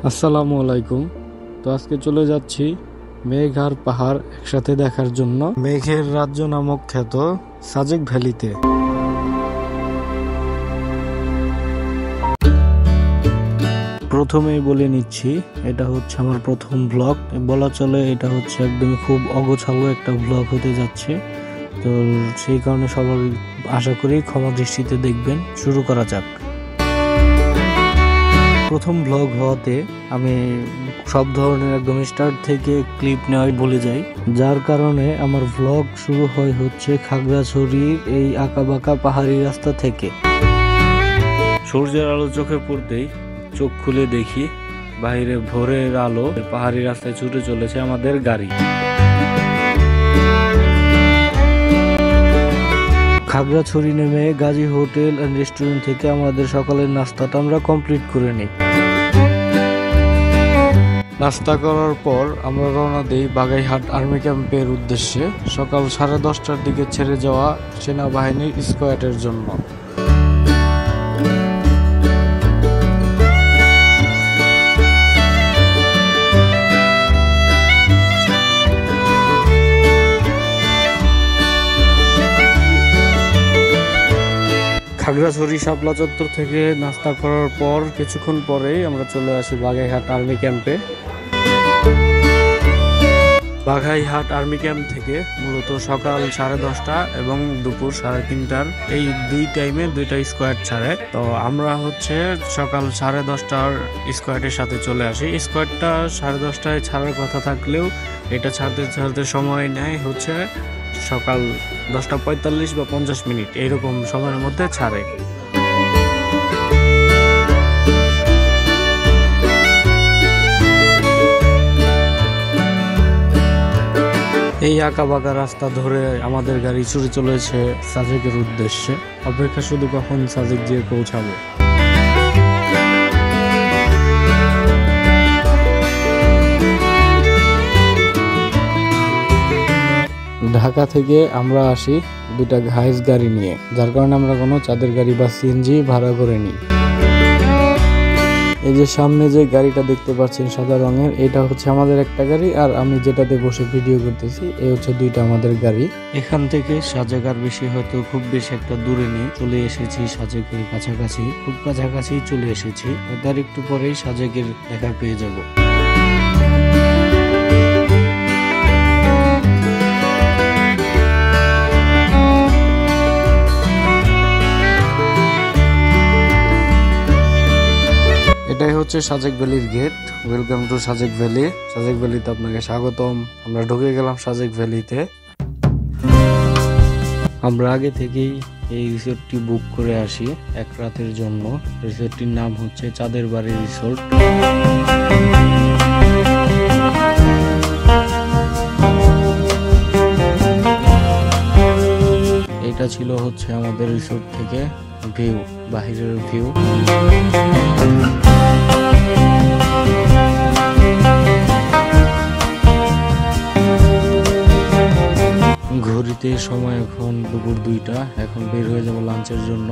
আসসালামু আলাইকুম। তো আজকে চলে যাচ্ছি মেঘ আর পাহাড় একসাথে দেখার জন্য মেঘের রাজ্য নামক খ্যাত সাজেক ভ্যালিতে। প্রথমেই বলে নিচ্ছি, এটা হচ্ছে আমার প্রথম ব্লগ, বলা চলে এটা হচ্ছে একদমই খুব অগোছালো একটা ব্লগ হতে যাচ্ছে। তো সেই কারণে সবাই আশা করি ক্ষমা দৃষ্টিতে দেখবেন। শুরু করা যাক। প্রথম ব্লগ হওয়াতে আমি সব ধরনের একদম স্টার্ট থেকে ক্লিপ নেওয়াই ভুলে যাই, যার কারণে আমার ব্লগ শুরু হচ্ছে খাগড়াছড়ির এই আঁকাবাঁকা পাহাড়ি রাস্তা থেকে। সূর্যের আলো চোখে পড়তেই চোখ খুলে দেখি বাইরে ভোরের আলো, পাহাড়ি রাস্তায় ছুটে চলেছে আমাদের গাড়ি। খাগড়াছড়ি নেমে গাজী হোটেল অ্যান্ড রেস্টুরেন্ট থেকে আমাদের সকালের নাস্তাটা আমরা কমপ্লিট করে নিই। নাস্তা করার পর আমরা রওনা দিই বাগাইহাট আর্মি ক্যাম্পের উদ্দেশ্যে, সকাল 10:30টার দিকে ছেড়ে যাওয়া সেনাবাহিনীর স্কোয়াডের জন্য। খাগড়াছড়ি শাপলা চত্বর থেকে নাস্তা করার পর কিছুক্ষণ পরেই আমরা চলে আসি বাগাইহাট আর্মি ক্যাম্পে। বাগাইহাট আর্মি ক্যাম্প থেকে মূলত সকাল 10:30 এবং দুপুর 3:30 এই দুই টাইমে দুইটা স্কোয়াড ছাড়ে। তো আমরা হচ্ছে সকাল 10:30টার স্কোয়াডের সাথে চলে আসি। স্কোয়াডটা 10:30টায় ছাড়ার কথা থাকলেও এটা ছাড়তে সময় নেয় হচ্ছে সকাল 10:45 বা 50 মিনিট এইরকম সময়ের মধ্যে ছাড়ে। এই আঁকাবাঁকা রাস্তা ধরে আমাদের গাড়ি ছুটে চলেছে সাজেকের উদ্দেশ্যে। অপেক্ষা শুধু কখন সাজেক গিয়ে পৌঁছাবো। ঢাকা থেকে আমরা আসি দুটা হাইস গাড়ি নিয়ে, যার কারণে আমরা কোনো চাঁদের গাড়ি বা সিএনজি ভাড়া করে নিই। এই যে সামনে যে গাড়িটা দেখতে পাচ্ছেন সাদা রঙের, এটা হচ্ছে আমাদের একটা গাড়ি, আর আমি যেটাতে বসে ভিডিও করতেছি এই হচ্ছে দুইটা আমাদের গাড়ি। এখান থেকে সাজেক আর বেশি হয়তো খুব বেশি একটা দূরে নেই, চলে এসেছি সাজেকের কাছাকাছি, খুব কাছাকাছি চলে এসেছি। তার একটু পরেই সাজেকের দেখা পেয়ে যাব। এটাই হচ্ছে সাজেক ভ্যালির গেট। Welcome to Sajek valley. Sajek ভ্যালিতে আপনাকে স্বাগতম। আমরা ঢুকে গেলাম সাজেক ভ্যালিতে। আমরা আগে থেকেই এই রিসোর্টটি বুক করে আসি এক রাতের জন্য। রিসোর্টটির নাম হচ্ছে চাঁদের বাড়ি রিসোর্ট। এটা ছিল হচ্ছে আমাদের রিসোর্ট থেকে ভিউ, বাহিরের ভিউ। ঘড়িতে সময় এখন দুপুর 2টা। এখন বের হয়ে যাবো লাঞ্চের জন্য।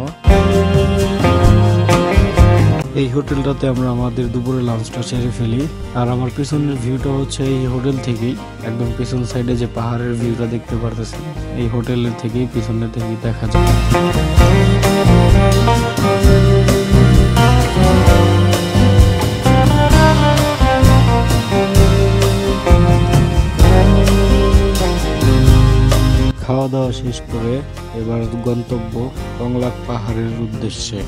এই হোটেলটাতে আমরা আমাদের দুপুরে লাঞ্চটা সেরে ফেলি। আর আমার পিছনের ভিউটা হচ্ছে এই হোটেল থেকেই, একদম পিছন সাইডে যে পাহাড়ের ভিউটা দেখতে পারতেছেন এই হোটেলের থেকেই, পিছনের থেকেই দেখা যায়। খাওয়া দাওয়া শেষ করে এবার গন্তব্য কংলাক পাহাড়ের উদ্দেশ্যে।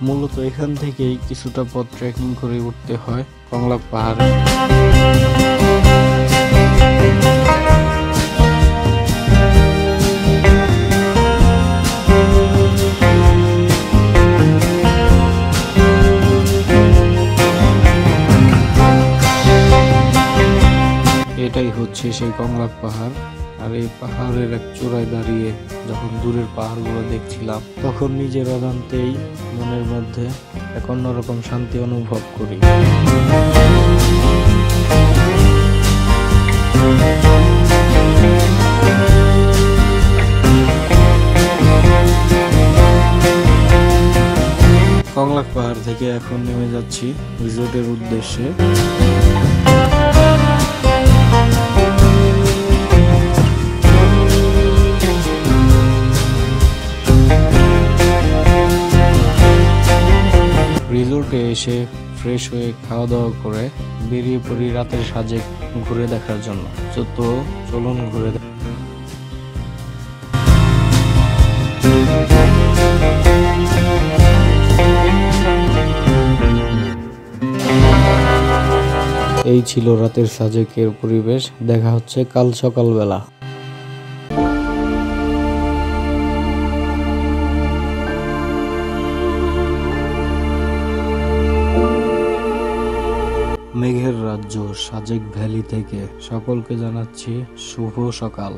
মূলত এখান থেকেই কিছুটা পথ ট্রেকিং করে উঠতে হয় কংলাক পাহাড়ে। এটাই হচ্ছে সেই কংলাক পাহাড়। আর এই পাহাড়ের এক চূড়ায় দাঁড়িয়ে যখন দূরের পাহাড়গুলো দেখছিলাম, তখন নিজের অজান্তেই মনের মধ্যে এক অন্যরকম শান্তি অনুভব করি। কংলাক পাহাড় থেকে থেকে এখন নেমে যাচ্ছি রিসোর্টের উদ্দেশ্যে। রিসোর্টে এসে ফ্রেশ হয়ে খাওয়া দাওয়া করে বেরিয়ে পড়ি রাতের সাজেক ঘুরে দেখার জন্য। তো চলুন ঘুরে এই ছিল রাতের সাজেকের পরিবেশ। দেখা হচ্ছে কাল সকালবেলা। মেঘের রাজ্য সাজেক ভ্যালি থেকে সকলকে জানাচ্ছি শুভ সকাল।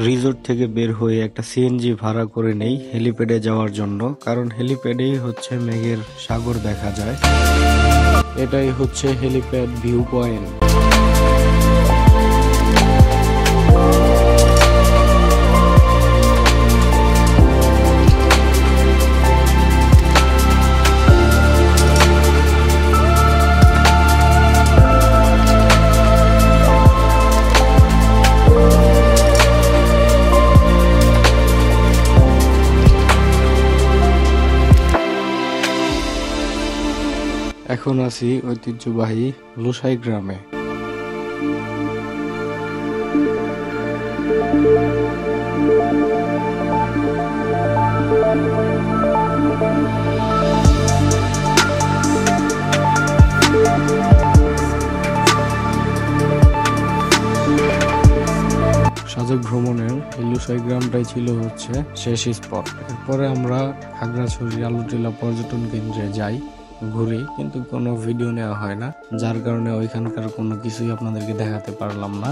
রিসোর্ট থেকে বের হয়ে একটা সিএনজি ভাড়া করে নেই হেলিপ্যাডে যাওয়ার জন্য, কারণ হেলিপ্যাডেই হচ্ছে মেঘের সাগর দেখা যায়। এটাই হচ্ছে হেলিপ্যাড ভিউ পয়েন্ট। এখন আছি ঐতিহ্যবাহী লুসাই গ্রামে। সাজেক ভ্রমণের এই লুসাই গ্রামটাই ছিল হচ্ছে শেষ স্পট। এরপরে আমরা খাগড়াছড়ি আলুটিলা পর্যটন কেন্দ্রে যাই, ঘুরি, কিন্তু কোনো ভিডিও নেওয়া হয় না, যার কারণে ওইখানকার কোনো কিছুই আপনাদেরকে দেখাতে পারলাম না।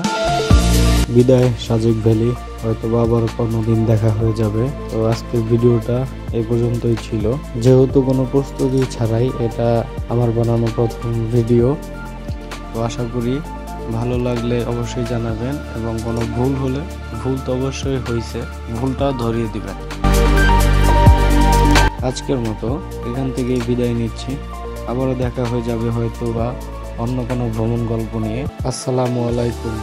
বিদায় সাজেক ভ্যালি, হয়তো আবার কোনোদিন দেখা হয়ে যাবে। তো আজকের ভিডিওটা এই পর্যন্তই ছিল। যেহেতু কোনো প্রস্তুতি ছাড়াই এটা আমার বানানো প্রথম ভিডিও, তো আশা করি ভালো লাগলে অবশ্যই জানাবেন, এবং কোনো ভুল হলে, ভুল তো অবশ্যই হয়েছে, ভুলটাও ধরিয়ে দিবেন। আজকের মতো এখান থেকেই বিদায় নিচ্ছি। আবারও দেখা হয়ে যাবে হয়তো বা অন্য কোনো ভ্রমণ গল্প নিয়ে। আসসালামু আলাইকুম।